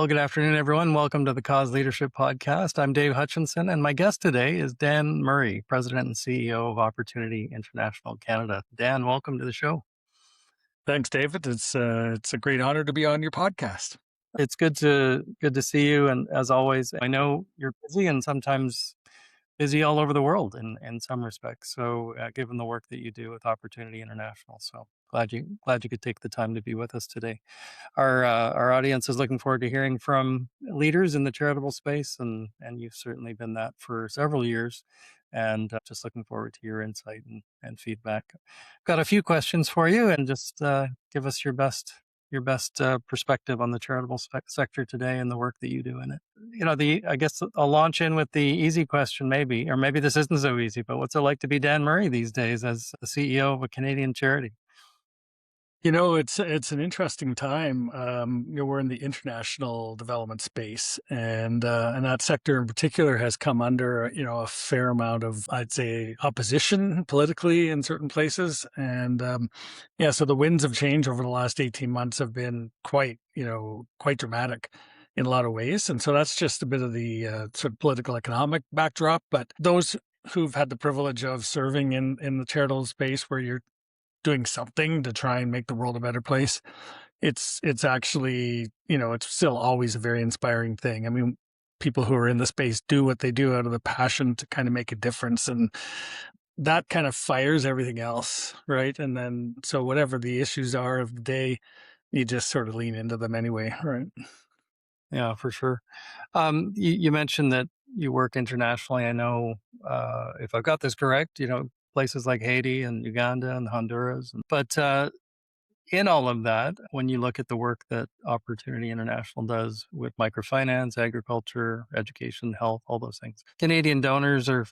Well, good afternoon, everyone. Welcome to the Cause Leadership Podcast. I'm Dave Hutchinson, and my guest today is Dan Murray, President and CEO of Opportunity International Canada. Dan, welcome to the show. Thanks, David. It's a great honor to be on your podcast. It's good to see you, and as always, I know you're busy and sometimes busy all over the world in some respects. So, given the work that you do with Opportunity International, so glad you could take the time to be with us today. Our audience is looking forward to hearing from leaders in the charitable space, and you've certainly been that for several years. And just looking forward to your insight and feedback. Got a few questions for you, and just give us your best perspective on the charitable sector today and the work that you do in it. I guess I'll launch in with the easy question, maybe, or maybe this isn't so easy. But what's it like to be Dan Murray these days as the CEO of a Canadian charity? It's an interesting time. We're in the international development space, and that sector in particular has come under a fair amount of, I'd say, opposition politically in certain places. And so the winds of change over the last 18 months have been quite dramatic in a lot of ways. And so that's just a bit of the sort of political economic backdrop. But those who've had the privilege of serving in the charitable space, where you're doing something to try and make the world a better place, it's actually, it's still always a very inspiring thing. I mean, people who are in the space do what they do out of the passion to kind of make a difference, and that kind of fires everything else, right? And then, so whatever the issues are of the day, you just sort of lean into them anyway, right? Yeah, for sure. You mentioned that you work internationally. I know, if I've got this correct, places like Haiti and Uganda and Honduras. But in all of that, when you look at the work that Opportunity International does with microfinance, agriculture, education, health, all those things, Canadian donors are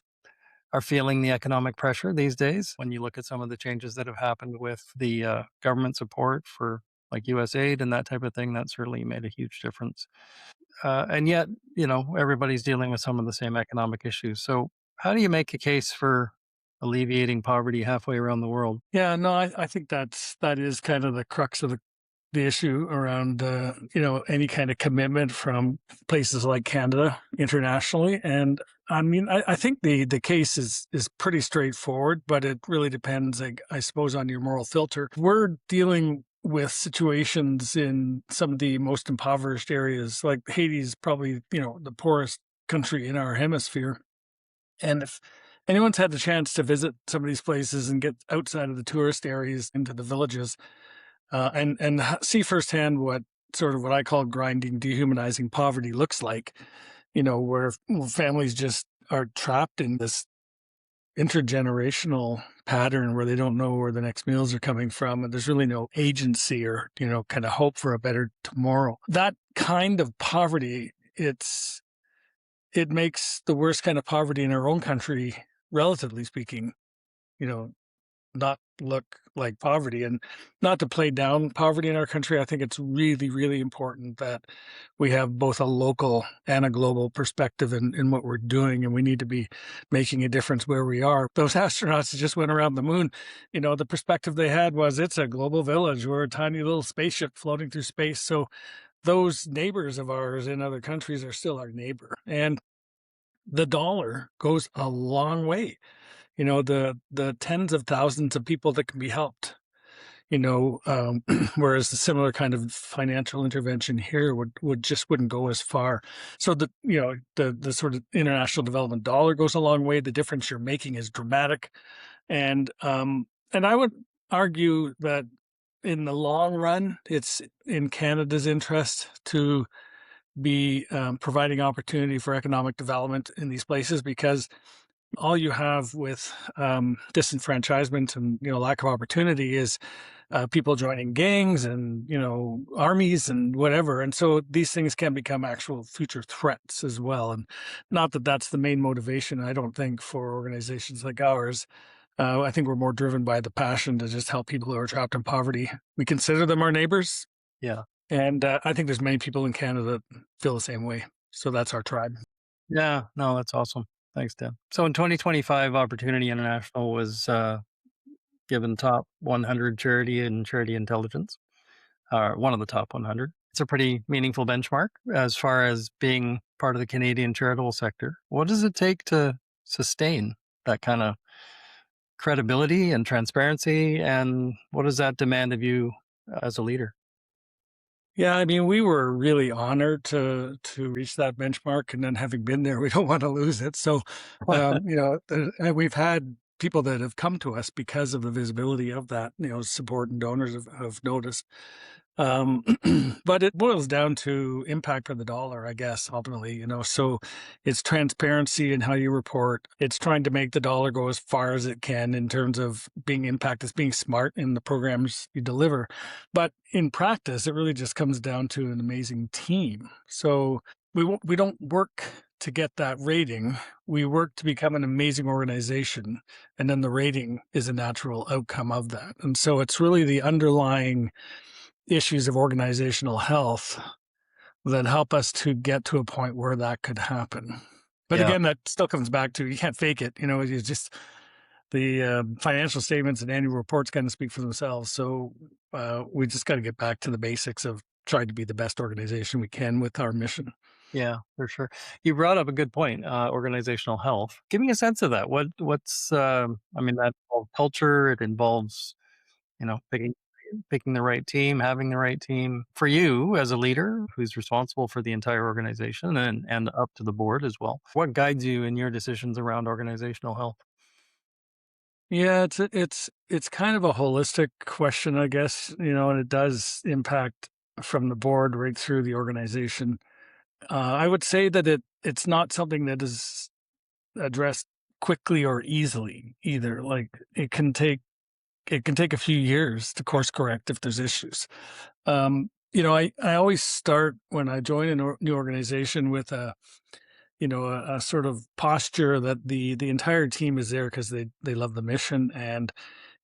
feeling the economic pressure these days. When you look at some of the changes that have happened with the government support for like USAID and that type of thing, that certainly made a huge difference. And yet, everybody's dealing with some of the same economic issues. So how do you make a case for alleviating poverty halfway around the world? Yeah, no, I think that is kind of the crux of the issue around, any kind of commitment from places like Canada internationally. And I mean, I think the case is pretty straightforward, but it really depends, I suppose, on your moral filter. We're dealing with situations in some of the most impoverished areas, like Haiti's probably, the poorest country in our hemisphere. And if anyone's had the chance to visit some of these places and get outside of the tourist areas into the villages, and see firsthand what I call grinding, dehumanizing poverty looks like, where families just are trapped in this intergenerational pattern where they don't know where the next meals are coming from, and there's really no agency or, kind of hope for a better tomorrow. That kind of poverty, it makes the worst kind of poverty in our own country, relatively speaking, not look like poverty. And not to play down poverty in our country, I think it's really, really important that we have both a local and a global perspective in what we're doing, and we need to be making a difference where we are. Those astronauts that just went around the moon, the perspective they had was, it's a global village. We're a tiny little spaceship floating through space. So those neighbors of ours in other countries are still our neighbor. And the dollar goes a long way. The tens of thousands of people that can be helped, whereas the similar kind of financial intervention here wouldn't go as far. So the sort of international development dollar goes a long way. The difference you're making is dramatic. And I would argue that in the long run, it's in Canada's interest to be providing opportunity for economic development in these places, because all you have with disenfranchisement and lack of opportunity is people joining gangs and armies and whatever. And so these things can become actual future threats as well. And not that that's the main motivation, I don't think, for organizations like ours. I think we're more driven by the passion to just help people who are trapped in poverty. We consider them our neighbors. Yeah. And I think there's many people in Canada that feel the same way. So that's our tribe. Yeah. No, that's awesome. Thanks, Dan. So in 2025, Opportunity International was given top 100 charity and charity intelligence, one of the top 100. It's a pretty meaningful benchmark as far as being part of the Canadian charitable sector. What does it take to sustain that kind of credibility and transparency? And what does that demand of you as a leader? Yeah, I mean, we were really honored to reach that benchmark, and then having been there, we don't want to lose it. So, and we've had people that have come to us because of the visibility of that, support and donors have noticed. Um, but it boils down to impact for the dollar, I guess, ultimately, so it's transparency in how you report. It's trying to make the dollar go as far as it can in terms of being impact, it's being smart in the programs you deliver. But in practice, it really just comes down to an amazing team. So we don't work to get that rating. We work to become an amazing organization. And then the rating is a natural outcome of that. And so it's really the underlying issues of organizational health that help us to get to a point where that could happen. But Yeah. again, that still comes back to you can't fake it. You just the financial statements and annual reports kind of speak for themselves. So we just got to get back to the basics of trying to be the best organization we can with our mission. Yeah, for sure. You brought up a good point, organizational health. Give me a sense of that. What's I mean, that involves culture, it involves, picking the right team, having the right team. For you as a leader who's responsible for the entire organization and up to the board as well. What guides you in your decisions around organizational health? Yeah, it's kind of a holistic question, I guess, and it does impact from the board right through the organization. I would say that it's not something that is addressed quickly or easily either. Like it can take a few years to course correct if there's issues. I always start when I join a new organization with a sort of posture that the entire team is there because they love the mission, and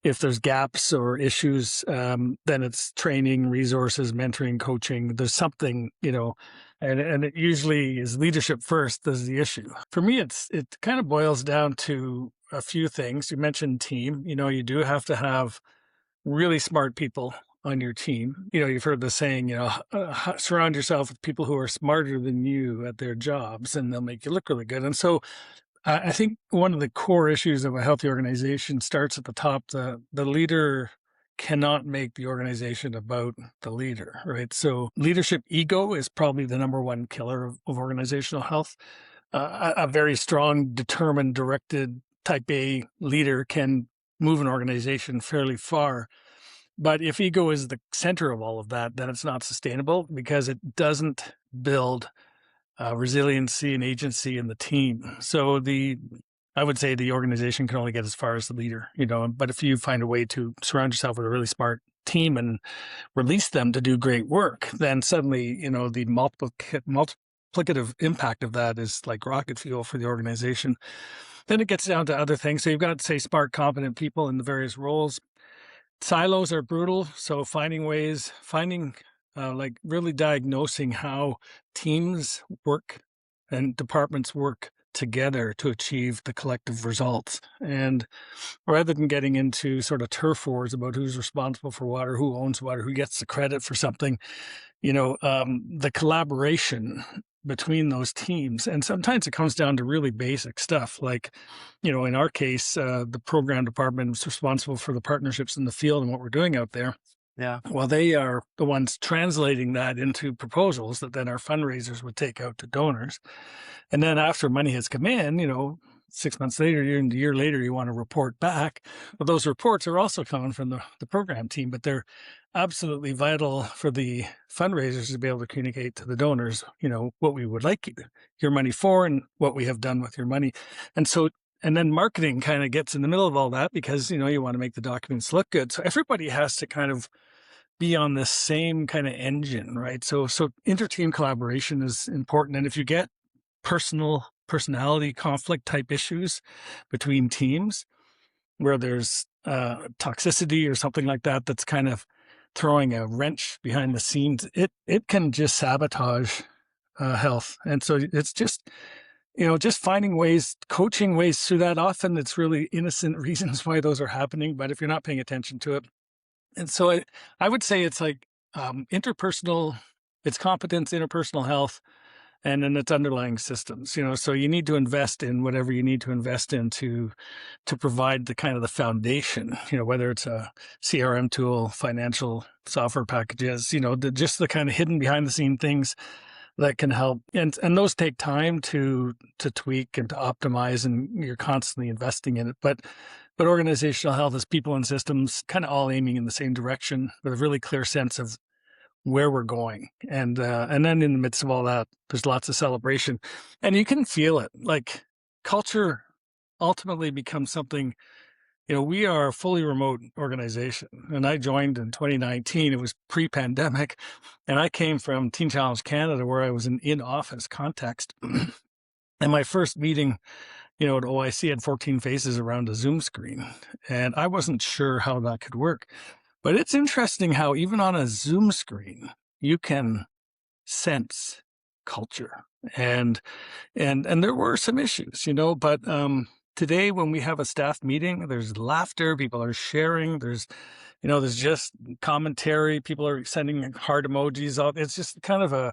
if there's gaps or issues, then it's training, resources, mentoring, coaching. There's something, and it usually is leadership first. That's the issue. For me, it kind of boils down to a few things. You mentioned team. You do have to have really smart people on your team. You've heard the saying, surround yourself with people who are smarter than you at their jobs, and they'll make you look really good. And so I think one of the core issues of a healthy organization starts at the top. The leader cannot make the organization about the leader, right? So leadership ego is probably the number one killer of organizational health. A very strong, determined, directed type A leader can move an organization fairly far. But if ego is the center of all of that, then it's not sustainable because it doesn't build resiliency and agency in the team. So I would say the organization can only get as far as the leader, but if you find a way to surround yourself with a really smart team and release them to do great work, then suddenly, the multiplicative impact of that is like rocket fuel for the organization. Then it gets down to other things. So you've got, say, smart, competent people in the various roles. Silos are brutal. So like really diagnosing how teams work and departments work together to achieve the collective results. And rather than getting into sort of turf wars about who's responsible for what or who owns what or who gets the credit for something, the collaboration between those teams. And sometimes it comes down to really basic stuff. Like, in our case, the program department is responsible for the partnerships in the field and what we're doing out there. Yeah. Well, they are the ones translating that into proposals that then our fundraisers would take out to donors. And then after money has come in, 6 months later, a year later, you want to report back. Well, those reports are also coming from the program team, but they're absolutely vital for the fundraisers to be able to communicate to the donors, what we would like your money for and what we have done with your money. And then marketing kind of gets in the middle of all that because, you want to make the documents look good. So everybody has to kind of be on the same kind of engine, right? So inter-team collaboration is important. And if you get personality conflict type issues between teams where there's toxicity or something like that, that's kind of throwing a wrench behind the scenes, it can just sabotage health. And so it's just, just finding ways, coaching ways through that. Often it's really innocent reasons why those are happening, but if you're not paying attention to it. And so I would say it's like interpersonal It's competence, interpersonal health, and then its underlying systems. So you need to invest in whatever you need to invest in to provide the kind of the foundation. Whether it's a CRM tool, financial software packages, just the kind of hidden behind the scene things that can help, and those take time to tweak and to optimize, and you're constantly investing in it. But organizational health is people and systems kind of all aiming in the same direction with a really clear sense of where we're going. And then in the midst of all that, there's lots of celebration, and you can feel it. Like, culture ultimately becomes something. We are a fully remote organization, and I joined in 2019. It was pre-pandemic, and I came from Teen Challenge Canada, where I was in in-office context. And my first meeting, at OIC, had 14 faces around a Zoom screen, and I wasn't sure how that could work. But it's interesting how even on a Zoom screen, you can sense culture. And there were some issues, but today when we have a staff meeting, there's laughter, people are sharing, there's just commentary, people are sending heart emojis out. It's just kind of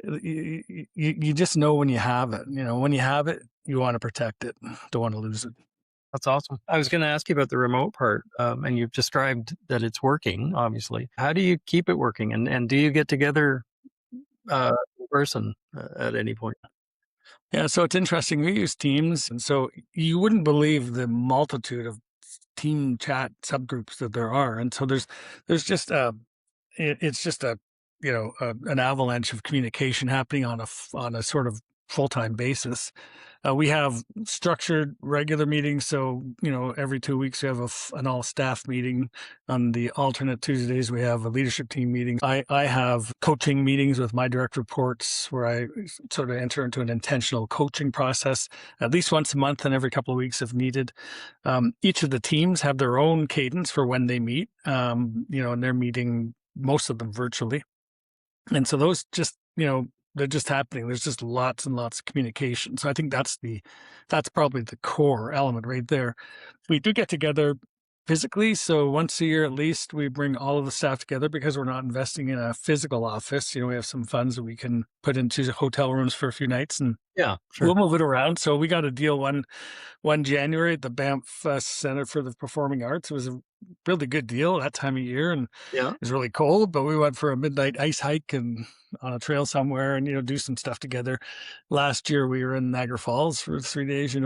you just know when you have it. When you have it, you want to protect it, don't want to lose it. That's awesome. I was going to ask you about the remote part, and you've described that it's working, obviously. How do you keep it working? And do you get together in person at any point? Yeah, so it's interesting. We use Teams, and so you wouldn't believe the multitude of team chat subgroups that there are. And so there's just it's just an avalanche of communication happening on a sort of full-time basis. We have structured regular meetings. So, every 2 weeks we have an all staff meeting. On the alternate Tuesdays, we have a leadership team meeting. I have coaching meetings with my direct reports where I sort of enter into an intentional coaching process at least once a month and every couple of weeks if needed. Each of the teams have their own cadence for when they meet, and they're meeting, most of them virtually. And so those just, they're just happening. There's just lots and lots of communication. So I think that's probably the core element right there. We do get together physically. So once a year at least, we bring all of the staff together because we're not investing in a physical office. We have some funds that we can put into hotel rooms for a few nights, and Yeah, sure. we'll move it around. So we got a deal one January at the Banff Center for the Performing Arts. It was a really good deal that time of year, and Yeah. it was really cold, but we went for a midnight ice hike and on a trail somewhere, and do some stuff together. Last year we were in Niagara Falls for 3 days, and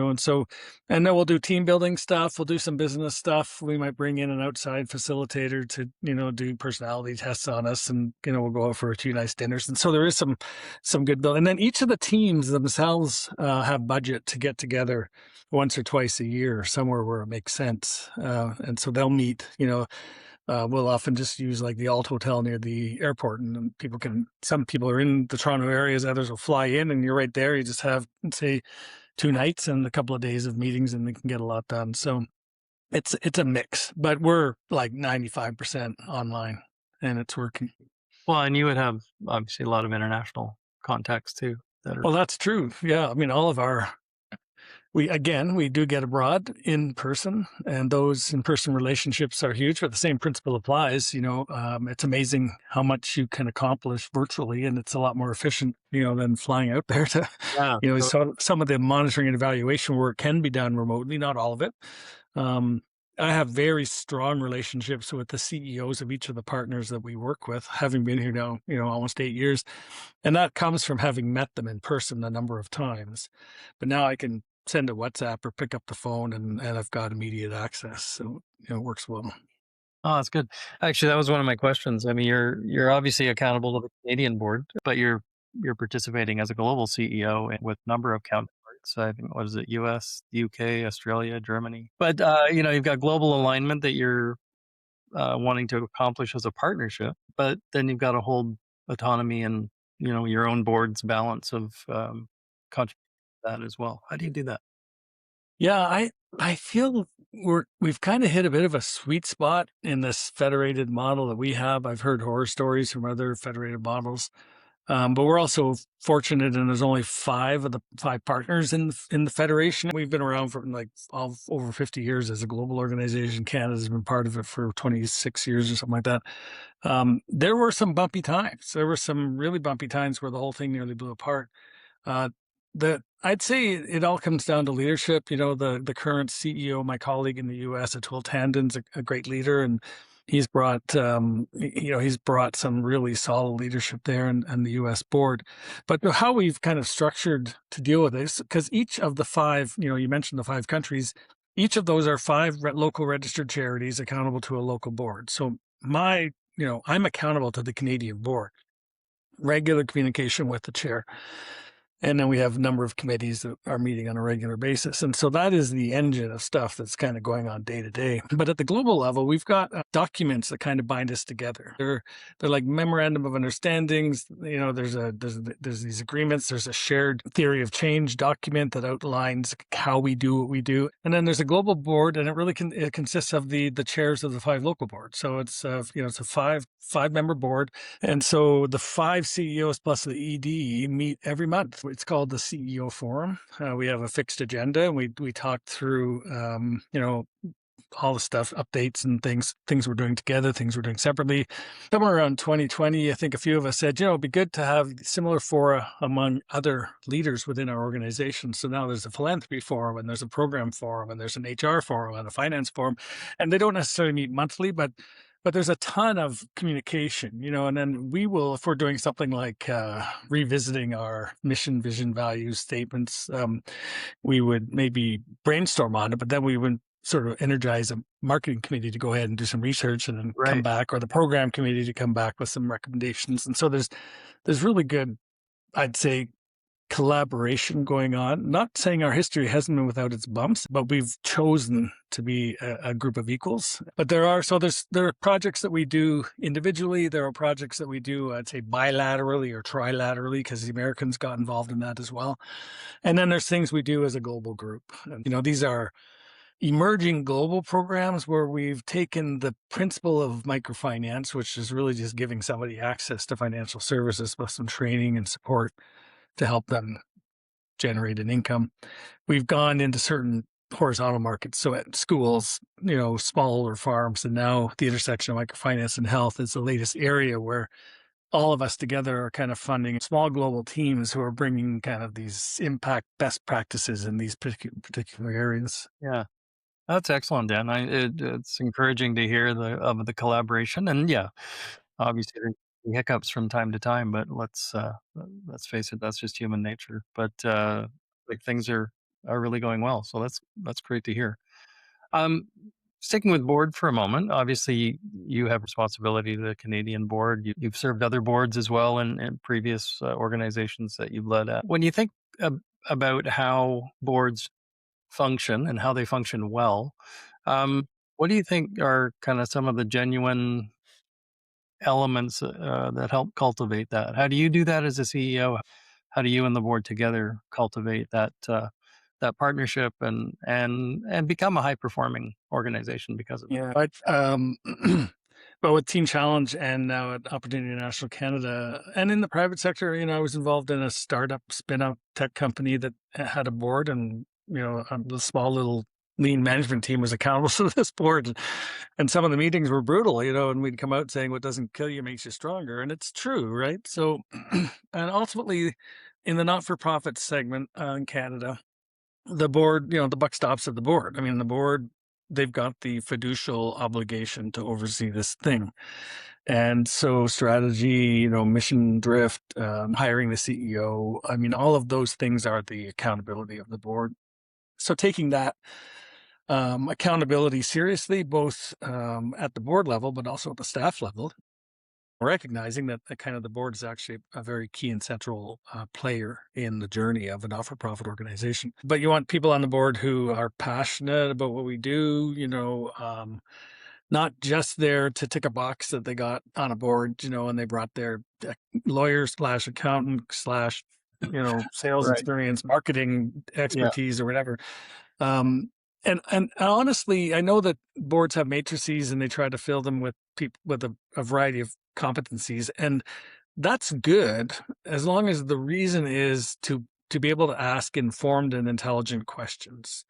then we'll do team building stuff. We'll do some business stuff. We might bring in an outside facilitator to do personality tests on us, and we'll go out for a few nice dinners. And so there is some good building. And then each of the teams themselves have budget to get together once or twice a year somewhere where it makes sense, and so they'll meet. We'll often just use like the Alt Hotel near the airport, and some people are in the Toronto areas, others will fly in, and you're right there. You just have, say, 2 nights and a couple of days of meetings, and they can get a lot done. So it's a mix, but we're like 95% online, and it's working. Well, and you would have obviously a lot of international contacts too that are. Well, that's true. Yeah, I mean, all of we do get abroad in person, and those in-person relationships are huge, but the same principle applies. It's amazing how much you can accomplish virtually, and it's a lot more efficient, than flying out there to, Yeah. so some of the monitoring and evaluation work can be done remotely, not all of it. I have very strong relationships with the CEOs of each of the partners that we work with, having been here now, almost 8 years. And that comes from having met them in person a number of times. But now I can send a WhatsApp or pick up the phone, and I've got immediate access. So, it works well. Oh, that's good. Actually, that was one of my questions. I mean, you're obviously accountable to the Canadian board, but you're participating as a global CEO and with a number of counterparts. I think, what is it? US, UK, Australia, Germany. But you've got global alignment that you're wanting to accomplish as a partnership, but then you've got to hold autonomy and your own board's balance of contributing to that as well. How do you do that? Yeah, I feel we've kind of hit a bit of a sweet spot in this federated model that we have. I've heard horror stories from other federated models. But we're also fortunate, and there's only five of the five partners in the federation. We've been around for like over 50 years as a global organization. Canada's been part of it for 26 years or something like that. There were some bumpy times. There were some really bumpy times where the whole thing nearly blew apart. Uh, I'd say it all comes down to leadership. You know, the current CEO, my colleague in the U.S., Atul Tandon's a great leader, and he's brought some really solid leadership there, and the U.S. board. But how we've kind of structured to deal with this, because each of the five, you mentioned the five countries, each of those are five local registered charities accountable to a local board. So I'm accountable to the Canadian board, regular communication with the chair. And then we have a number of committees that are meeting on a regular basis. And so that is the engine of stuff that's kind of going on day to day. But at the global level, we've got documents that kind of bind us together. They're like memorandum of understandings. There's these agreements. There's a shared theory of change document that outlines how we do what we do. And then there's a global board, and it consists of the chairs of the five local boards. So it's a five-member board. And so the five CEOs plus the ED meet every month. It's called the CEO Forum. We have a fixed agenda, and we talk through, all the stuff, updates and things we're doing together, things we're doing separately. Somewhere around 2020, I think a few of us said, it'd be good to have similar fora among other leaders within our organization. So now there's a philanthropy forum, and there's a program forum, and there's an HR forum, and a finance forum. And they don't necessarily meet monthly, but there's a ton of communication, and then we will, if we're doing something like revisiting our mission, vision, values statements, we would maybe brainstorm on it, but then we would sort of energize a marketing committee to go ahead and do some research and then come Right. back, or the program committee to come back with some recommendations. And so there's really good, I'd say, collaboration going on. Not saying our history hasn't been without its bumps, but we've chosen to be a group of equals. But there are projects that we do individually. There are projects that we do, I'd say, bilaterally or trilaterally, because the Americans got involved in that as well. And then there's things we do as a global group. And, these are emerging global programs where we've taken the principle of microfinance, which is really just giving somebody access to financial services with some training and support to help them generate an income. We've gone into certain horizontal markets. So at schools, smaller farms, and now the intersection of microfinance and health is the latest area where all of us together are kind of funding small global teams who are bringing kind of these impact best practices in these particular areas. Yeah. That's excellent, Dan. It's encouraging to hear the collaboration, and yeah, obviously there's hiccups from time to time, but let's face it, that's just human nature. But like things are really going well, so that's great to hear. Um, Sticking with board for a moment, obviously you have responsibility to the Canadian board. You've served other boards as well in previous organizations that you've led at. When you think about how boards function and how they function well. What do you think are kind of some of the genuine elements that help cultivate that? How do you do that as a CEO? How do you and the board together cultivate that partnership and become a high performing organization because of it? Yeah. But with Teen Challenge and now at Opportunity International Canada and in the private sector, I was involved in a startup spin-out tech company that had a board, and, the small little lean management team was accountable to this board. And some of the meetings were brutal, and we'd come out saying what doesn't kill you makes you stronger. And it's true, right? So, and ultimately in the not-for-profit segment in Canada, the board, the buck stops at the board. I mean, the board, they've got the fiducial obligation to oversee this thing. And so strategy, mission drift, hiring the CEO, I mean, all of those things are the accountability of the board. So taking that accountability seriously, both at the board level, but also at the staff level, recognizing that kind of the board is actually a very key and central player in the journey of a not-for-profit organization. But you want people on the board who are passionate about what we do, not just there to tick a box that they got on a board, and they brought their lawyer slash accountant slash, sales Right. experience, marketing Yeah. expertise, or whatever. And honestly, I know that boards have matrices and they try to fill them with people with a variety of competencies. And that's good as long as the reason is to be able to ask informed and intelligent questions.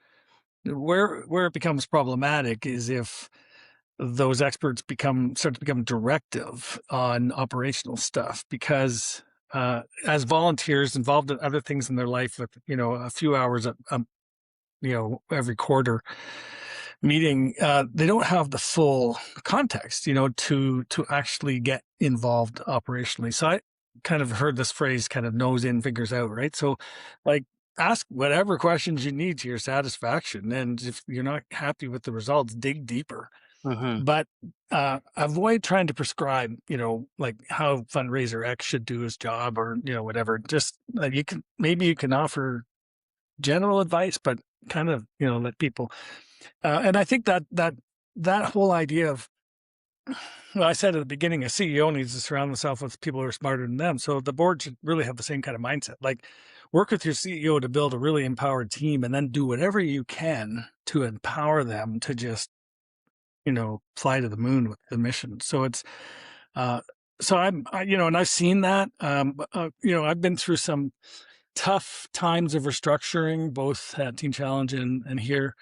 Where it becomes problematic is if those experts start to become directive on operational stuff because as volunteers involved in other things in their life with a few hours every quarter meeting, they don't have the full context, to actually get involved operationally. So I kind of heard this phrase kind of nose in, fingers out, right? So like ask whatever questions you need to your satisfaction. And if you're not happy with the results, dig deeper. Mhm. But avoid trying to prescribe, like how fundraiser X should do his job or, whatever. Just maybe you can offer general advice, but kind of, let people and I think that whole idea of, well, I said at the beginning, a CEO needs to surround themselves with people who are smarter than them. So the board should really have the same kind of mindset. Like, work with your CEO to build a really empowered team, and then do whatever you can to empower them to just, fly to the moon with the mission. So it's, uh, and I've seen that. I've been through some tough times of restructuring, both at Teen Challenge and here,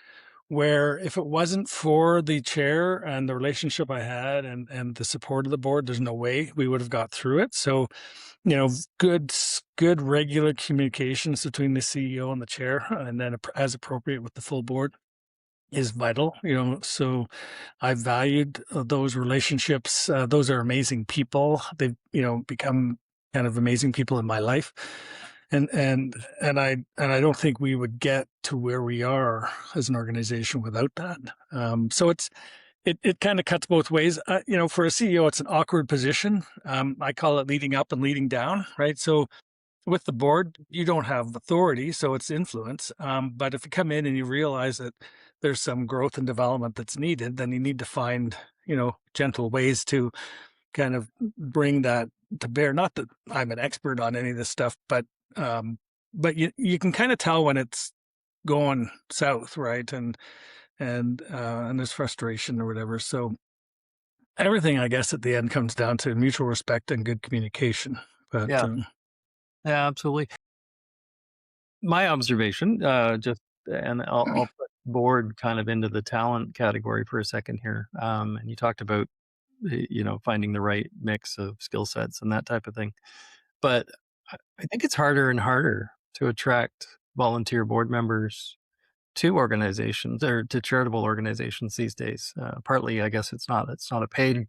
where if it wasn't for the chair and the relationship I had and the support of the board, there's no way we would have got through it. So, good regular communications between the CEO and the chair, and then as appropriate with the full board is vital. So I valued those relationships. Those are amazing people. They've, become kind of amazing people in my life. And I don't think we would get to where we are as an organization without that. So it kind of cuts both ways. For a CEO, it's an awkward position. I call it leading up and leading down, right? So with the board, you don't have authority, so it's influence. But if you come in and you realize that there's some growth and development that's needed, then you need to find, gentle ways to kind of bring that to bear. Not that I'm an expert on any of this stuff, but you can kind of tell when it's going south, right? And there's frustration or whatever. So everything, I guess, at the end comes down to mutual respect and good communication. But Yeah. Yeah, absolutely. My observation, just and I'll put board kind of into the talent category for a second here. And you talked about, finding the right mix of skill sets and that type of thing. But I think it's harder and harder to attract volunteer board members to organizations or to charitable organizations these days. Partly, I guess it's not a paid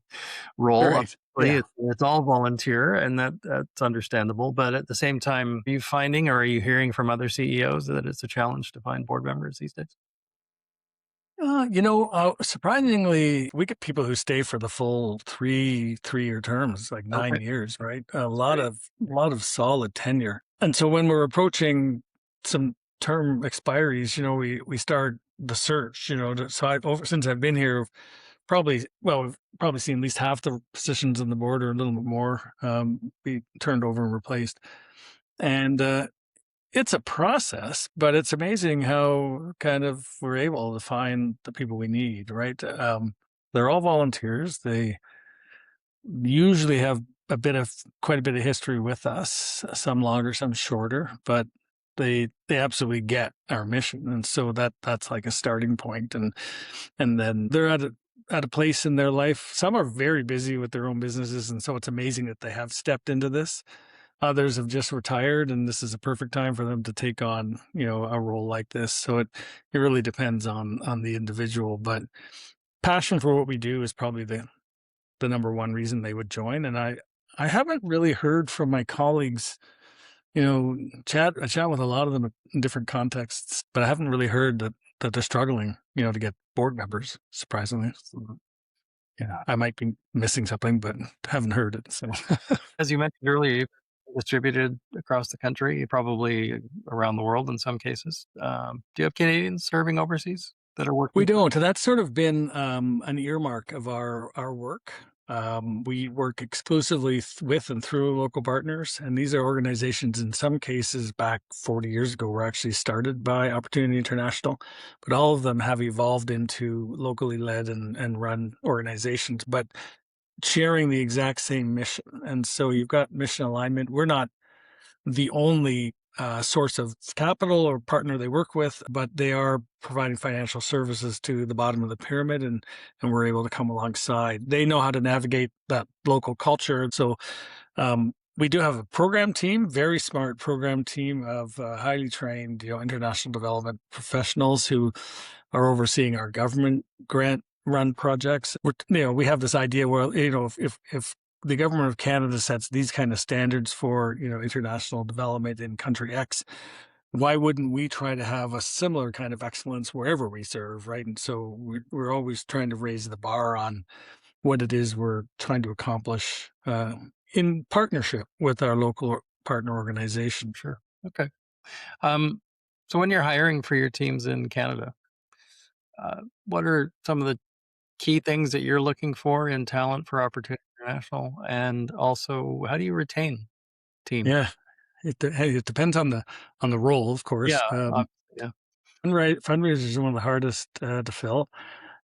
role. right, Obviously, yeah. it's all volunteer, and that's understandable. But at the same time, are you finding or are you hearing from other CEOs that it's a challenge to find board members these days? Surprisingly, we get people who stay for the full three-year terms, like Okay, 9 years, right? A lot great. of lot of solid tenure. And so when we're approaching some term expiries, we start the search. So since I've been here, we've probably seen at least half the positions on the board or a little bit more be turned over and replaced. And it's a process, but it's amazing how kind of we're able to find the people we need, right? They're all volunteers. They usually have quite a bit of history with us, some longer, some shorter, but they absolutely get our mission. And so that's like a starting point. And then they're at a place in their life. Some are very busy with their own businesses. And so it's amazing that they have stepped into this. Others have just retired, and this is a perfect time for them to take on, a role like this. So it really depends on the individual, but passion for what we do is probably the number one reason they would join. And I haven't really heard from my colleagues, I chat with a lot of them in different contexts, but I haven't really heard that they're struggling, to get board members, surprisingly. So, yeah, I might be missing something, but haven't heard it. So As you mentioned earlier, you've distributed across the country, probably around the world in some cases. Do you have Canadians serving overseas that are we working? don't. And that's sort of been an earmark of our work. We work exclusively with and through local partners, and these are organizations. In some cases, back 40 years ago, were actually started by Opportunity International, but all of them have evolved into locally led and run organizations. But sharing the exact same mission. And so you've got mission alignment. We're not the only source of capital or partner they work with, but they are providing financial services to the bottom of the pyramid, and we're able to come alongside. They know how to navigate that local culture. So we do have a program team, very smart program team of highly trained, international development professionals who are overseeing our government grant run projects. We have this idea where, if the government of Canada sets these kind of standards for, international development in country X, why wouldn't we try to have a similar kind of excellence wherever we serve, right? And so we're always trying to raise the bar on what it is we're trying to accomplish in partnership with our local partner organization. Sure. Okay. Um, so when you're hiring for your teams in Canada, what are some of the key things that you're looking for in talent for Opportunity International? And also, how do you retain teams? Yeah, hey, it depends on the role, of Yeah, course. yeah, Fundraisers are one of the hardest to fill,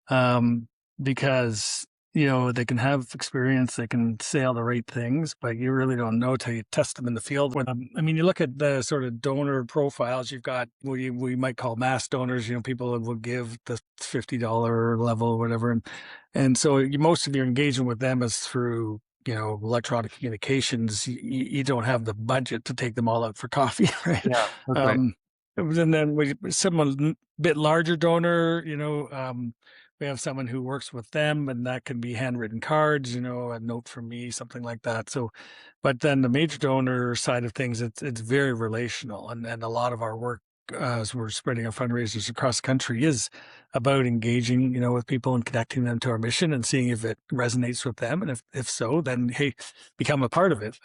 um, because they can have experience, they can say all the right things, but you really don't know till you test them in the field. You look at the sort of donor profiles. You've got what we might call mass donors. People that will give the $50 level or whatever, and so most of your engagement with them is through electronic communications. You don't have the budget to take them all out for coffee, right? yeah. That's right. Um, and then someone bit larger donor, we have someone who works with them, and that can be handwritten cards, a note from me, something like that. So, but then the major donor side of things, it's very relational, and a lot of our work as we're spreading our fundraisers across the country is about engaging, with people and connecting them to our mission and seeing if it resonates with them, and if so, then hey, become a part of it.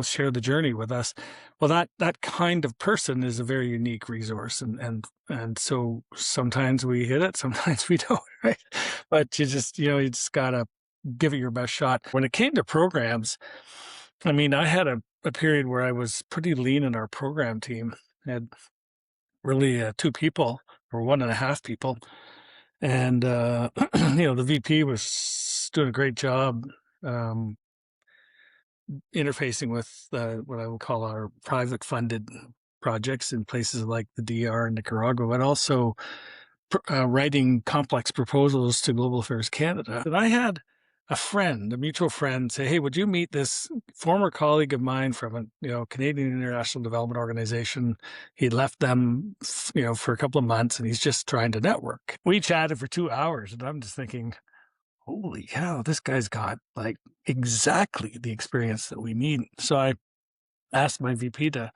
Share the journey with us. Well, that kind of person is a very unique resource, and so sometimes we hit it, sometimes we don't, right? But you just gotta give it your best shot. When it came to programs, I had a period where I was pretty lean in our program team. I had really two people or one and a half people, and the VP was doing a great job. Um, Interfacing with what I will call our private funded projects in places like the DR and Nicaragua, but also writing complex proposals to Global Affairs Canada. And I had a mutual friend, say, "Hey, would you meet this former colleague of mine from a Canadian International Development Organization? He left them, for a couple of months, and he's just trying to network." We chatted for 2 hours, and I'm just thinking, holy cow, this guy's got like exactly the experience that we need. So I asked my VP to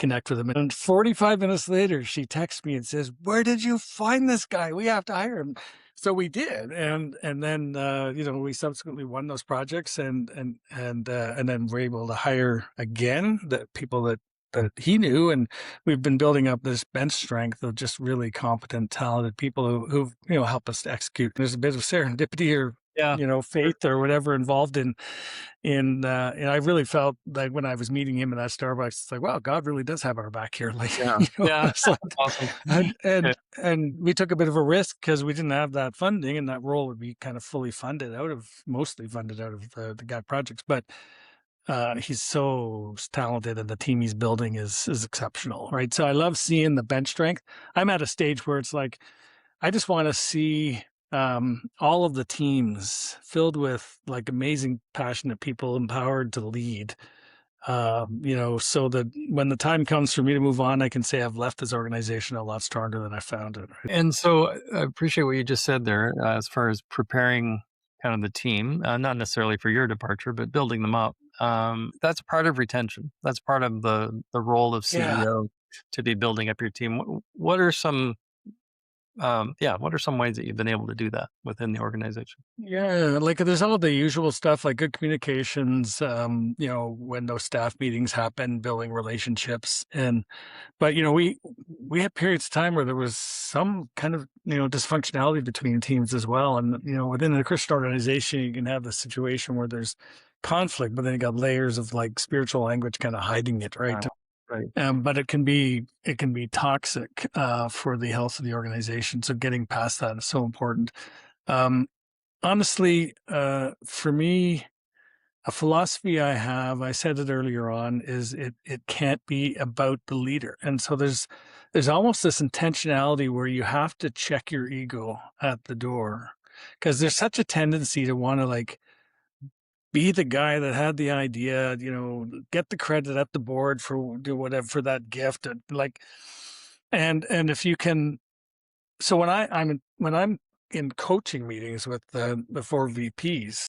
connect with him. And 45 minutes later, she texts me and says, "Where did you find this guy? We have to hire him." So we did. And then, we subsequently won those projects and then we're able to hire again the people that he knew. And we've been building up this bench strength of just really competent, talented people who've help us to execute. There's a bit of serendipity or, Yeah, faith or whatever involved and I really felt like when I was meeting him in that Starbucks, it's like, wow, God really does have our back here. Like, yeah, yeah. it's like, That's awesome. and, Yeah, and, and we took a bit of a risk because we didn't have that funding, and that role would be kind of mostly funded out of the GAC projects. But he's so talented, and the team he's building is exceptional, right? So I love seeing the bench strength. I'm at a stage where it's like, I just want to see all of the teams filled with like amazing, passionate people empowered to lead. So that when the time comes for me to move on, I can say I've left this organization a lot stronger than I found it. Right? and so I appreciate what you just said there, as far as preparing kind of the team, not necessarily for your departure, but building them up. That's part of retention. That's part of the role of Yeah. CEO, to be building up your team. What are some what are some ways that you've been able to do that within the organization? Yeah, like there's all the usual stuff like good communications, when those staff meetings happen, building relationships. But we had periods of time where there was some kind of, dysfunctionality between teams as well. And, within a Christian organization, you can have the situation where there's conflict, but then you got layers of like spiritual language kind of hiding it, right? Right. But it can be toxic for the health of the organization. So getting past that is so important. Um, Honestly, for me, a philosophy I have, I said it earlier on, is it can't be about the leader. And so there's almost this intentionality where you have to check your ego at the door, because there's such a tendency to want to like be the guy that had the idea, get the credit at the board for do whatever for that gift, and like, and if you can, so when I'm in coaching meetings with the four VPs,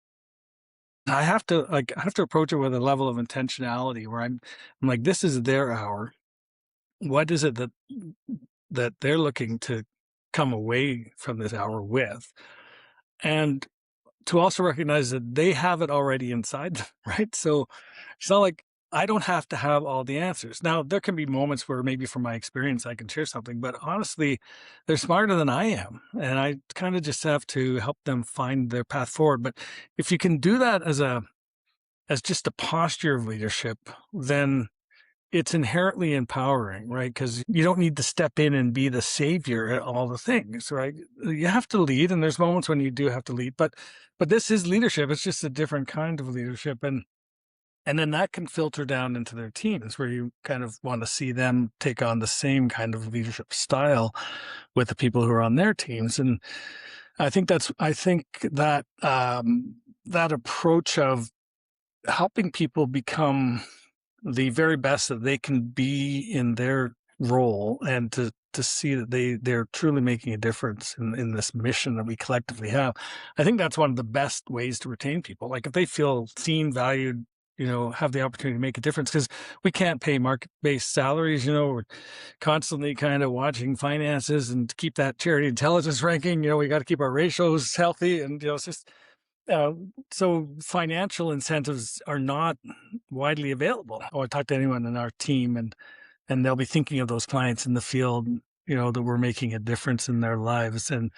I have to approach it with a level of intentionality where I'm like, this is their hour. What is it that they're looking to come away from this hour with? And to also recognize that they have it already inside them, right? So it's not like I don't have to have all the answers. Now, there can be moments where maybe from my experience I can share something, but honestly, they're smarter than I am. And I kind of just have to help them find their path forward. But if you can do that as just a posture of leadership, then it's inherently empowering, right? Because you don't need to step in and be the savior at all the things, right? You have to lead, and there's moments when you do have to lead, but this is leadership. It's just a different kind of leadership, and then that can filter down into their teams, where you kind of want to see them take on the same kind of leadership style with the people who are on their teams. And I think that that approach of helping people become the very best that they can be in their role, and to see that they're truly making a difference in this mission that we collectively have. I think that's one of the best ways to retain people. Like if they feel seen, valued, have the opportunity to make a difference, because we can't pay market-based salaries. We're constantly kind of watching finances and to keep that charity intelligence ranking. We got to keep our ratios healthy, and it's just uh, so financial incentives are not widely available. I talk to anyone in our team, and they'll be thinking of those clients in the field, that we're making a difference in their lives. And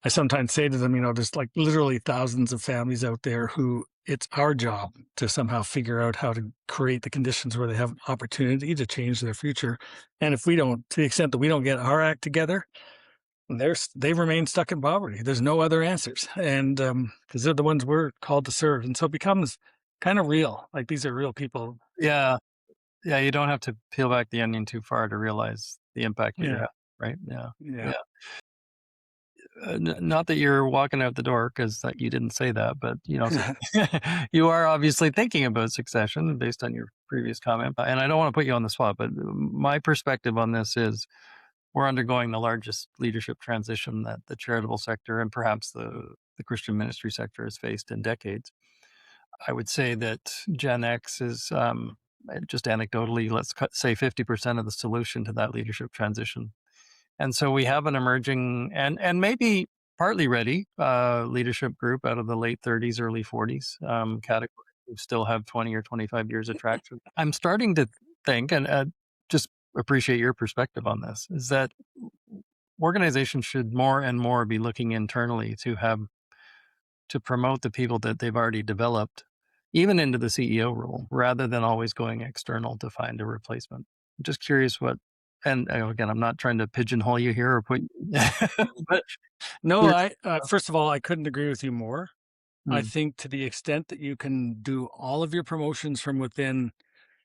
I sometimes say to them, there's like literally thousands of families out there who it's our job to somehow figure out how to create the conditions where they have an opportunity to change their future. And if we don't, to the extent that we don't get our act together, they remain stuck in poverty. There's no other answers, and because they're the ones we're called to serve, and so it becomes kind of real. Like these are real people. Yeah. Yeah, you don't have to peel back the onion too far to realize the impact that you're Yeah, having, right? Yeah. yeah, Yeah. Not that you're walking out the door, because that you didn't say that, but, so you are obviously thinking about succession based on your previous comment, and I don't wanna put you on the spot, but my perspective on this is we're undergoing the largest leadership transition that the charitable sector and perhaps the Christian ministry sector has faced in decades. I would say that Gen X is, just anecdotally, say 50% of the solution to that leadership transition. And so we have an emerging and maybe partly ready leadership group out of the late 30s, early 40s category who still have 20 or 25 years of traction. I'm starting to think, and just appreciate your perspective on this, is that organizations should more and more be looking internally to promote the people that they've already developed, even into the CEO role, rather than always going external to find a replacement. I'm just curious and again, I'm not trying to pigeonhole you here or put, but no, curious. I first of all, I couldn't agree with you more. I Mm, think to the extent that you can do all of your promotions from within,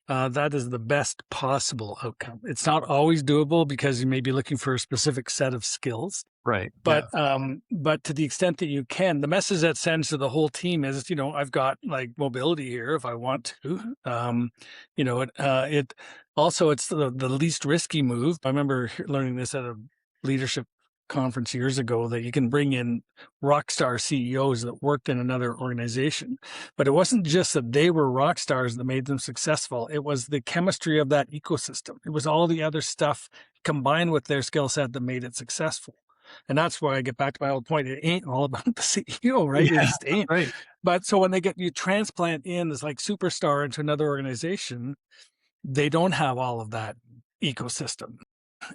that is the best possible outcome. It's not always doable because you may be looking for a specific set of skills. right. Yeah. But to the extent that you can, the message that sends to the whole team is, I've got like mobility here if I want to. It also it's the least risky move. I remember learning this at a leadership conference years ago, that you can bring in rock star CEOs that worked in another organization, but it wasn't just that they were rock stars that made them successful. It was the chemistry of that ecosystem. It was all the other stuff combined with their skill set that made it successful. And that's why I get back to my old point. It ain't all about the CEO, right? It Yeah. just ain't. Right. But so when they get you transplant in as like superstar into another organization, they don't have all of that ecosystem,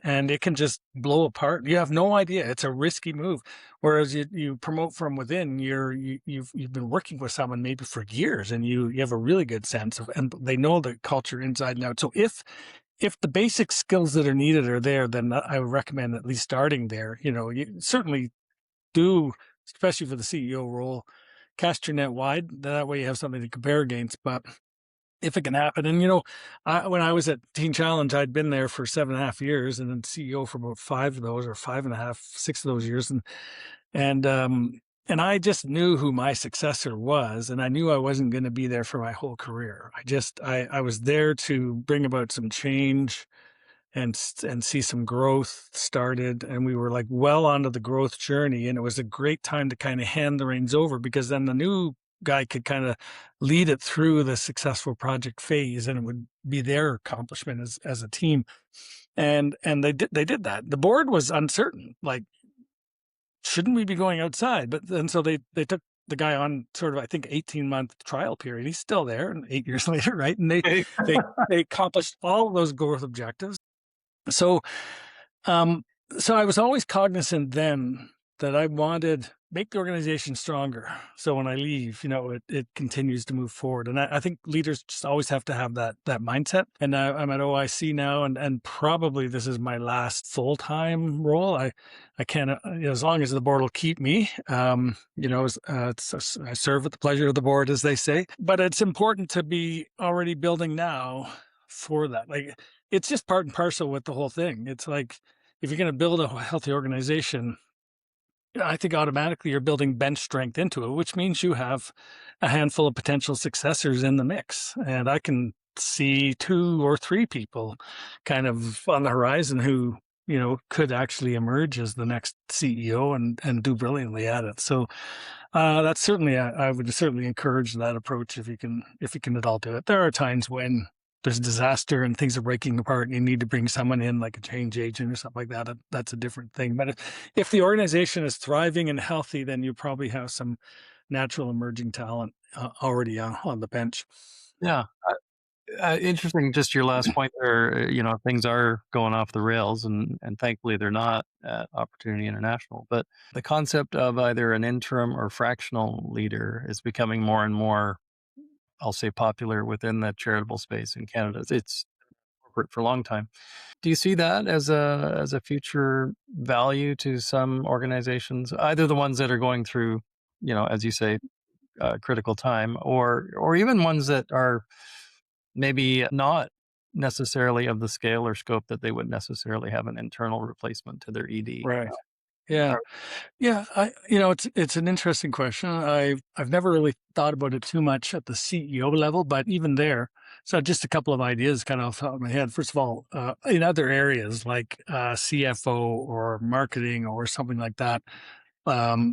and it can just blow apart. You have no idea. It's a risky move. Whereas you promote from within, you've been working with someone maybe for years, and you have a really good sense of, and they know the culture inside and out. So if the basic skills that are needed are there, then I would recommend at least starting there. You certainly do especially for the CEO role, cast your net wide. That way you have something to compare against. But if it can happen, and when I was at Teen Challenge, I'd been there for 7.5 years, and then CEO for about five of those, or five and a half, 6 of those years, and and I just knew who my successor was, and I knew I wasn't going to be there for my whole career. I was there to bring about some change and see some growth started, and we were like well onto the growth journey, and it was a great time to kind of hand the reins over, because then the new guy could kind of lead it through the successful project phase, and it would be their accomplishment as a team. And they did that. The board was uncertain, like, shouldn't we be going outside? But then so they took the guy on sort of, I think, 18-month trial period. He's still there, and 8 years later, right? And they accomplished all of those growth objectives. So, um, so I was always cognizant then that I wanted make the organization stronger. So when I leave, it continues to move forward. And I think leaders just always have to have that mindset. And I'm at OIC now, and probably this is my last full-time role. I can't, as long as the board will keep me, I serve at the pleasure of the board, as they say. But it's important to be already building now for that. Like, it's just part and parcel with the whole thing. It's like, if you're going to build a healthy organization, I think automatically you're building bench strength into it, which means you have a handful of potential successors in the mix. And I can see 2 or 3 people kind of on the horizon who, could actually emerge as the next CEO and do brilliantly at it. So that's certainly, I would certainly encourage that approach if you can at all do it. There are times when there's disaster and things are breaking apart and you need to bring someone in, like a change agent or something like that. That's a different thing. But if the organization is thriving and healthy, then you probably have some natural emerging talent already on the bench. Yeah. Interesting, just your last point there, things are going off the rails, and thankfully they're not at Opportunity International. But the concept of either an interim or fractional leader is becoming more and more, I'll say, popular within the charitable space in Canada. It's corporate for a long time. Do you see that as a future value to some organizations, either the ones that are going through, as you say, critical time, or even ones that are maybe not necessarily of the scale or scope that they would necessarily have an internal replacement to their ED? Right. Yeah. Are Yeah. It's an interesting question. I've never really thought about it too much at the CEO level, but even there, so just a couple of ideas kind of off the top of my head. First of all, in other areas like CFO or marketing or something like that,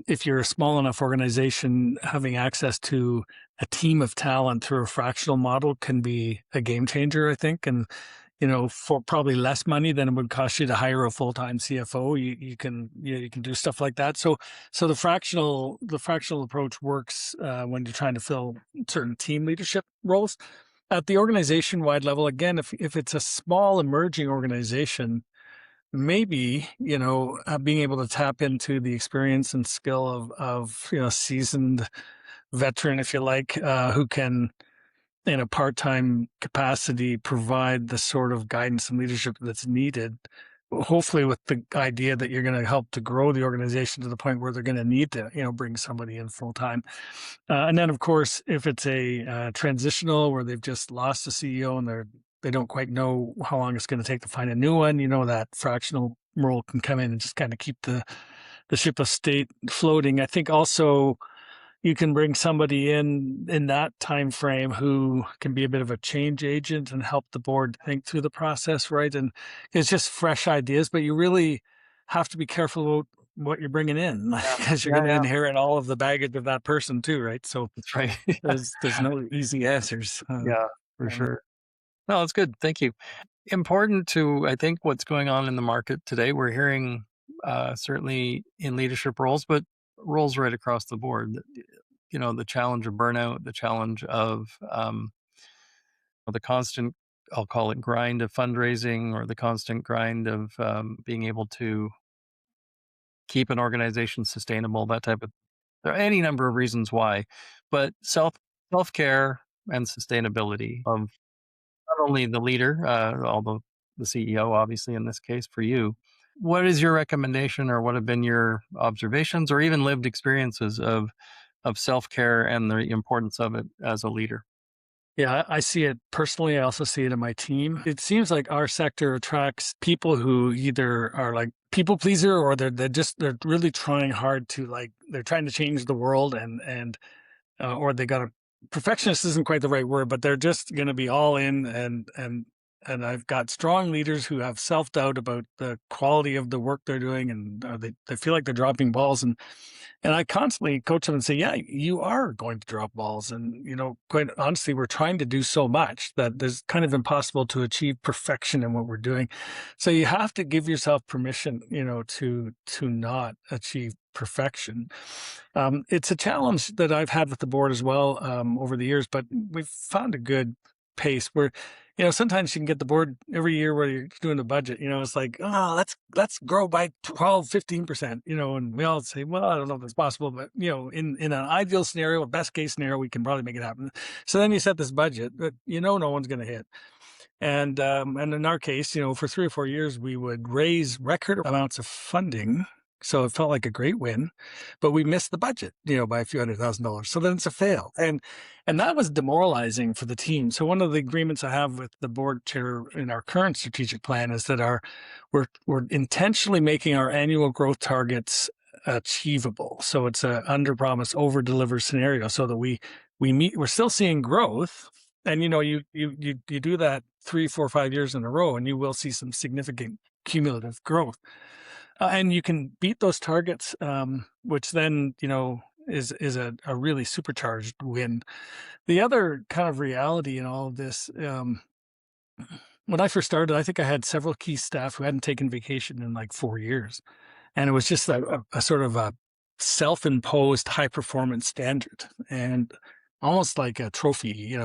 if you're a small enough organization, having access to a team of talent through a fractional model can be a game changer, I think. And, for probably less money than it would cost you to hire a full-time CFO, you can do stuff like that. So the fractional approach works when you're trying to fill certain team leadership roles. At the organization-wide level, again, if it's a small emerging organization, maybe being able to tap into the experience and skill of seasoned veteran, if you like, who can in a part-time capacity provide the sort of guidance and leadership that's needed, hopefully with the idea that you're going to help to grow the organization to the point where they're going to need to bring somebody in full time. And then, of course, if it's a transitional where they've just lost a CEO and they don't quite know how long it's going to take to find a new one, that fractional role can come in and just kind of keep the ship of state floating. I think also you can bring somebody in that time frame who can be a bit of a change agent and help the board think through the process, right? And it's just fresh ideas, but you really have to be careful about what you're bringing in, Yeah. because you're Yeah, going to yeah, inherit all of the baggage of that person too, right? So that's right. there's no easy answers. Yeah, for Um, sure. No, that's good, thank you. Important to, I think, what's going on in the market today, we're hearing, certainly in leadership roles, but roles right across the board, the challenge of burnout, the challenge of, the constant, I'll call it, grind of fundraising, or the constant grind of, being able to keep an organization sustainable, that type of, there are any number of reasons why, but self-care and sustainability of not only the leader, although the CEO, obviously, in this case for you, what is your recommendation, or what have been your observations or even lived experiences of self-care and the importance of it as a leader? Yeah, I see it personally. I also see it in my team. It seems like our sector attracts people who either are like people pleaser, or they're really trying hard to, like, they're trying to change the world, and or they got a perfectionist isn't quite the right word, but they're just going to be all in, and I've got strong leaders who have self-doubt about the quality of the work they're doing, and they feel like they're dropping balls, and I constantly coach them and say, yeah, you are going to drop balls. And, quite honestly, we're trying to do so much that it's kind of impossible to achieve perfection in what we're doing. So you have to give yourself permission, to not achieve perfection. It's a challenge that I've had with the board as well, over the years, but we've found a good pace where, sometimes you can get the board every year where you're doing the budget, it's like, oh, let's grow by 12, 15%, and we all say, well, I don't know if that's possible, but, in an ideal scenario, a best case scenario, we can probably make it happen. So then you set this budget that, no one's going to hit. And in our case, for 3 or 4 years, we would raise record amounts of funding. So it felt like a great win, but we missed the budget, by a few $100,000. So then it's a fail. And that was demoralizing for the team. So one of the agreements I have with the board chair in our current strategic plan is that we're intentionally making our annual growth targets achievable. So it's a under promise, over deliver scenario, so that we're still seeing growth. And you do that 3, 4, 5 years in a row, and you will see some significant cumulative growth. And you can beat those targets, which then, is a really supercharged win. The other kind of reality in all of this, when I first started, I think I had several key staff who hadn't taken vacation in like 4 years. And it was just a sort of a self-imposed high performance standard, and almost like a trophy,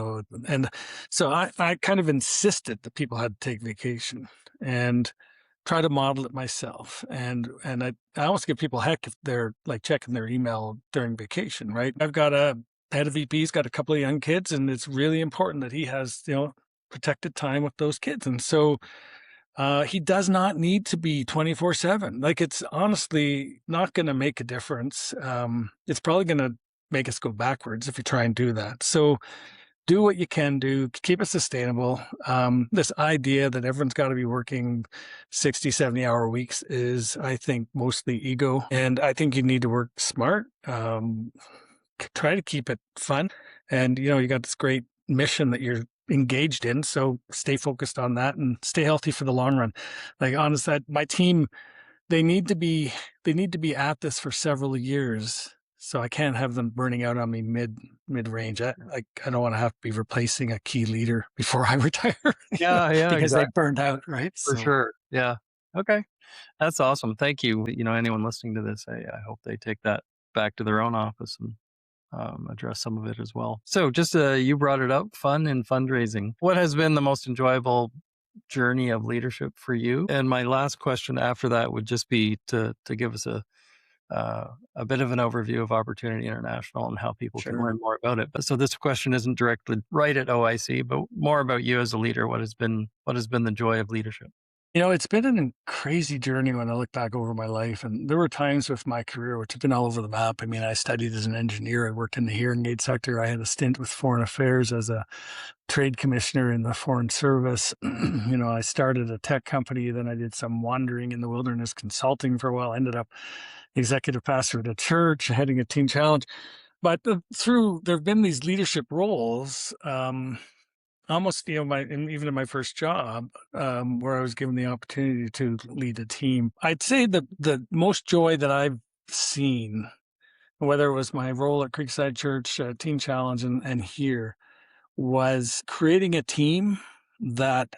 And so I kind of insisted that people had to take vacation, and try to model it myself. And I almost give people heck if they're like checking their email during vacation, right? I've got a head of VP's got a couple of young kids, and it's really important that he has, protected time with those kids. And so he does not need to be 24/7. Like, it's honestly not going to make a difference. It's probably going to make us go backwards if you try and do that. So do what you can do, keep it sustainable. This idea that everyone's got to be working 60, 70-hour weeks is, I think, mostly ego. And I think you need to work smart. Try to keep it fun. And, you got this great mission that you're engaged in. So stay focused on that and stay healthy for the long run. Like, honestly, my team, they need to be at this for several years. So I can't have them burning out on me mid range. I don't want to have to be replacing a key leader before I retire, Yeah, yeah, because they exactly. burned out, right? For So sure. Yeah. Okay. That's awesome. Thank you. Anyone listening to this, I hope they take that back to their own office and address some of it as well. So, just you brought it up, fun and fundraising. What has been the most enjoyable journey of leadership for you? And my last question after that would just be to give us a bit of an overview of Opportunity International and how people can sure. learn more about it. But so this question isn't directly right at OIC, but more about you as a leader. What has been the joy of leadership? It's been a crazy journey when I look back over my life. And there were times with my career which have been all over the map. I mean, I studied as an engineer. I worked in the hearing aid sector. I had a stint with foreign affairs as a trade commissioner in the foreign service. I started a tech company. Then I did some wandering in the wilderness consulting for a while. I ended up executive pastor at a church, heading a teen challenge. But there have been these leadership roles, almost, even in my first job, where I was given the opportunity to lead a team. I'd say the most joy that I've seen, whether it was my role at Creekside Church, Teen Challenge, and here, was creating a team that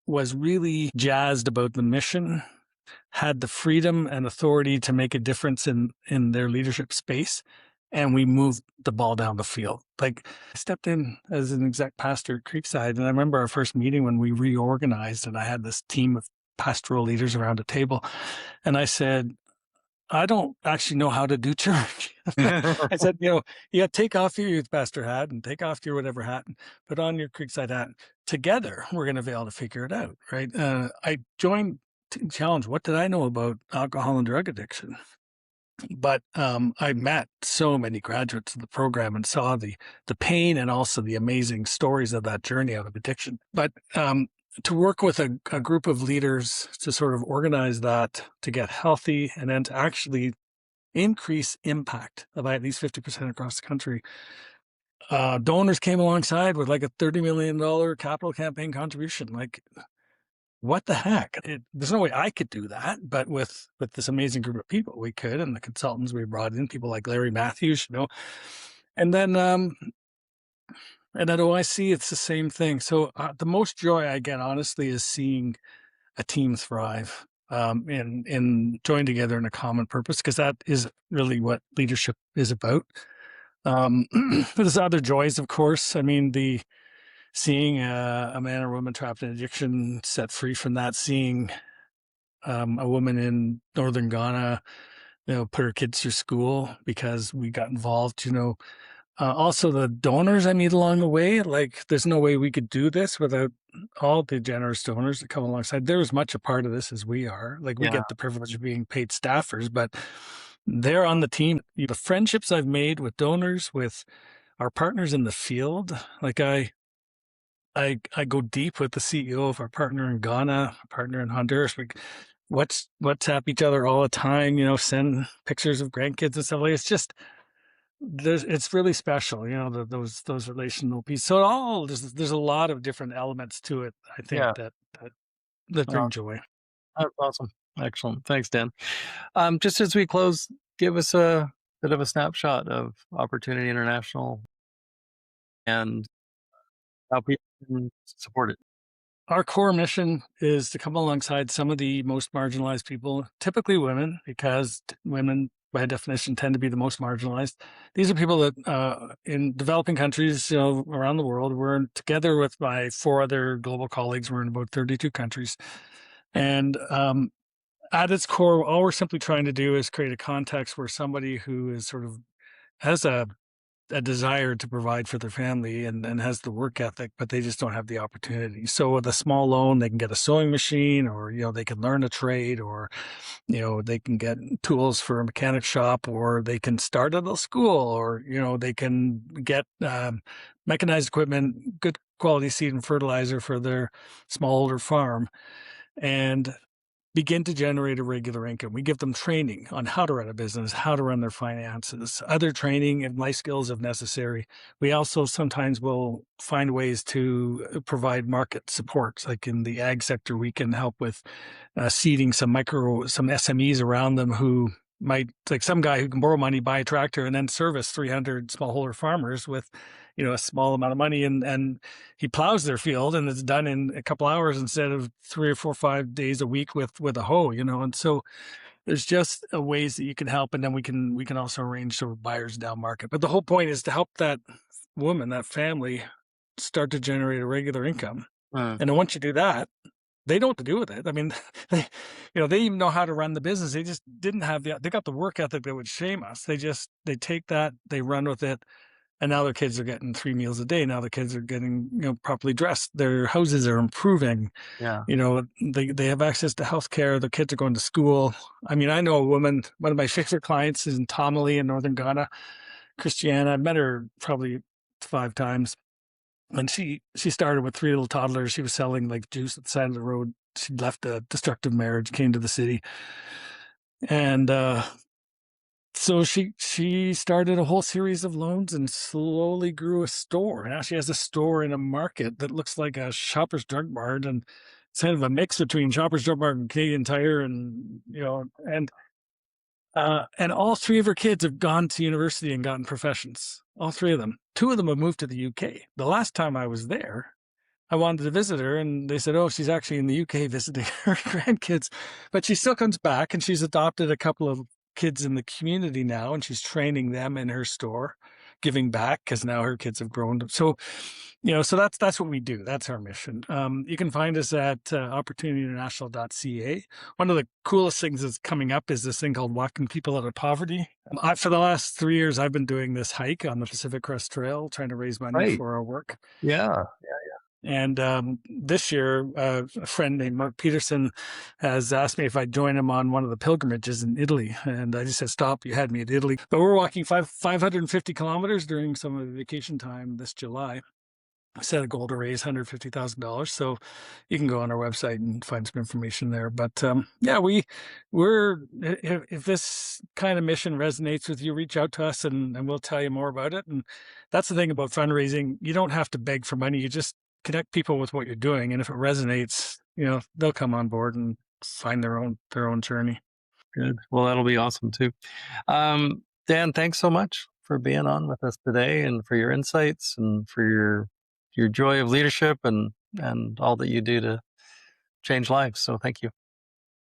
was really jazzed about the mission, had the freedom and authority to make a difference in their leadership space, and we moved the ball down the field. Like, I stepped in as an exec pastor at Creekside, and I remember our first meeting when we reorganized, and I had this team of pastoral leaders around a table, and I said, I don't actually know how to do church. I said, take off your youth pastor hat and take off your whatever hat and put on your Creekside hat. Together, we're going to be able to figure it out, right? I joined challenge. What did I know about alcohol and drug addiction? But I met so many graduates of the program and saw the pain and also the amazing stories of that journey out of addiction. But to work with a group of leaders to sort of organize that to get healthy and then to actually increase impact by at least 50% across the country. Donors came alongside with like a $30 million capital campaign contribution. Like, what the heck? There's no way I could do that, but with this amazing group of people, we could, and the consultants we brought in, people like Larry Matthews, and then at OIC, it's the same thing. So the most joy I get, honestly, is seeing a team thrive, in join together in a common purpose, because that is really what leadership is about. There's other joys, of course. I mean, seeing a man or woman trapped in addiction set free from that, seeing a woman in northern Ghana, put her kids through school because we got involved, also the donors I meet along the way. Like, there's no way we could do this without all the generous donors that come alongside. They're as much a part of this as we are. Like, we Yeah. get the privilege of being paid staffers, but they're on the team. The friendships I've made with donors, with our partners in the field, like I go deep with the CEO of our partner in Ghana, partner in Honduras. We WhatsApp each other all the time, send pictures of grandkids and stuff like it's just it's really special, those relational pieces. So there's a lot of different elements to it, I think, Yeah. that bring Uh, joy. that's awesome. Excellent. Thanks, Dan. Just as we close, give us a bit of a snapshot of Opportunity International and how people can support it. Our core mission is to come alongside some of the most marginalized people, typically women, because women, by definition, tend to be the most marginalized. These are people that, in developing countries, around the world, we're together with my 4 other global colleagues. We're in about 32 countries. And at its core, all we're simply trying to do is create a context where somebody who is sort of has a desire to provide for their family and has the work ethic, but they just don't have the opportunity. So with a small loan, they can get a sewing machine, or, they can learn a trade, or, they can get tools for a mechanic shop, or they can start at a school, or, they can get mechanized equipment, good quality seed and fertilizer for their smallholder farm, and begin to generate a regular income. We give them training on how to run a business, how to run their finances, other training and life skills if necessary. We also sometimes will find ways to provide market support. Like in the ag sector, we can help with seeding some SMEs around them who might, like some guy who can borrow money, buy a tractor, and then service 300 smallholder farmers with, a small amount of money, and he plows their field, and it's done in a couple hours instead of 3 or 4 or 5 days a week with a hoe, and so there's just ways that you can help, and then we can also arrange sort of buyers down market. But the whole point is to help that woman, that family, start to generate a regular income. Mm, And then once you do that, they know what to do with it. I mean, they even know how to run the business. They just didn't have they got the work ethic that would shame us. They take that, they run with it. And now their kids are getting 3 meals a day. Now the kids are getting, properly dressed. Their houses are improving. yeah. They have access to healthcare. The kids are going to school. I mean, I know a woman, one of my favorite clients is in Tamale in northern Ghana, Christiana. I've met her probably 5 times. And she started with 3 little toddlers. She was selling like juice at the side of the road. She left a destructive marriage, came to the city. And so she started a whole series of loans and slowly grew a store. Now she has a store in a market that looks like a Shoppers Drug Mart, and it's kind of a mix between Shoppers Drug Mart and Canadian Tire, and and all 3 of her kids have gone to university and gotten professions. All 3 of them. 2 of them have moved to the UK. The last time I was there, I wanted to visit her, and they said, "Oh, she's actually in the UK visiting her grandkids," but she still comes back, and she's adopted a couple of kids in the community now, and she's training them in her store, giving back because now her kids have grown. So, so that's what we do. That's our mission. You can find us at opportunityinternational.ca. One of the coolest things that's coming up is this thing called Walking People Out of Poverty. For the last 3 years, I've been doing this hike on the Pacific Crest Trail, trying to raise money Right. for our work. Yeah. And this year, a friend named Mark Peterson has asked me if I'd join him on one of the pilgrimages in Italy. And I just said, stop, you had me at Italy. But we're walking 550 kilometers during some of the vacation time this July. I set a goal to raise $150,000. So you can go on our website and find some information there. But yeah, we're if this kind of mission resonates with you, reach out to us and we'll tell you more about it. And that's the thing about fundraising. You don't have to beg for money. You just connect people with what you're doing. And if it resonates, they'll come on board and find their own journey. Good. Well, that'll be awesome too. Dan, thanks so much for being on with us today and for your insights and for your joy of leadership and all that you do to change lives. So thank you.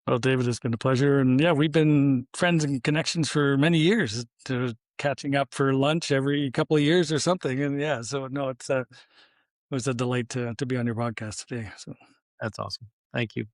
Well, David, it's been a pleasure. And yeah, we've been friends and connections for many years, catching up for lunch every couple of years or something. And yeah, so no, it was a delight to be on your podcast today. So That's awesome. Thank you.